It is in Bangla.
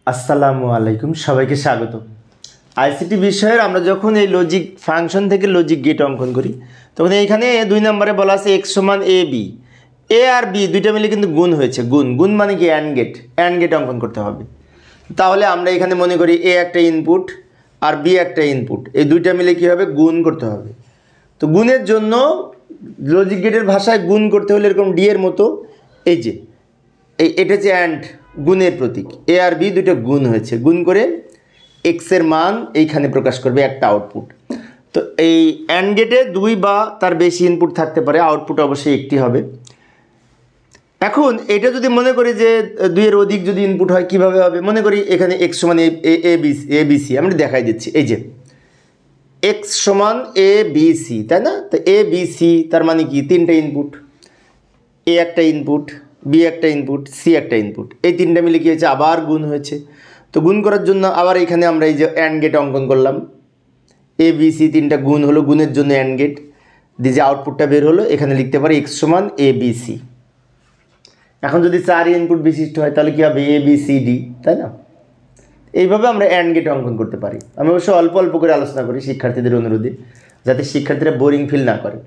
আসসালামু আলাইকুম, সবাইকে স্বাগত। আইসিটি বিষয়ের আমরা যখন এই লজিক ফাংশন থেকে লজিক গেট অঙ্কন করি তখন এইখানে 2 নম্বরে বলা আছে x সমান A B. A R B দুইটা মিলে কিন্তু গুণ হয়েছে। গুণ মানে কি? অ্যান্ড গেট অঙ্কন করতে হবে। তাহলে আমরা এখানে মনে করি এ একটা ইনপুট আর বি একটা ইনপুট, এই দুইটা মিলে কী হবে? গুণ করতে হবে। তো গুণের জন্য লজিক গেটের ভাষায় গুণ করতে হলে এরকম ডি এর মতো, এই যে এটা হচ্ছে অ্যান্ড গুণের প্রতীক। এ আর বি দুটো গুণ হয়েছে, গুণ করে এক্সের মান এইখানে প্রকাশ করবে একটা আউটপুট। তো এই অ্যান্ড গেটে 2 বা তার বেশি ইনপুট থাকতে পারে, আউটপুট অবশ্যই একটি হবে। এখন এটা যদি মনে করি যে 2 এর অধিক যদি ইনপুট হয় কীভাবে হবে? মনে করি এখানে এক্স সমান এ বি সি, আমি দেখাই দিচ্ছি। এই যে এক্স সমান এ বি সি, তাই না? তো এ বি সি তার মানে কি? 3টে ইনপুট, এ একটা ইনপুট, বি একটা ইনপুট, সি একটা ইনপুট, এই 3টা মিলে কী হয়েছে? আবার গুণ হয়েছে। তো গুণ করার জন্য আবার এখানে আমরা এই যে অ্যান্ড গেট অঙ্কন করলাম। এ বি সি 3টা গুণ হলো, গুণের জন্য অ্যান্ড গেট দিয়ে যে আউটপুটটা বের হলো এখানে লিখতে পারি এক্স সমান এ বি সি। এখন যদি 4 ইনপুট বিশিষ্ট হয় তাহলে কী হবে? এ বি সি ডি, তাই না? এইভাবে আমরা অ্যান্ড গেট অঙ্কন করতে পারি। আমি অবশ্য অল্প অল্প করে আলোচনা করি শিক্ষার্থীদের অনুরোধে, যাতে শিক্ষার্থীরা বোরিং ফিল না করে।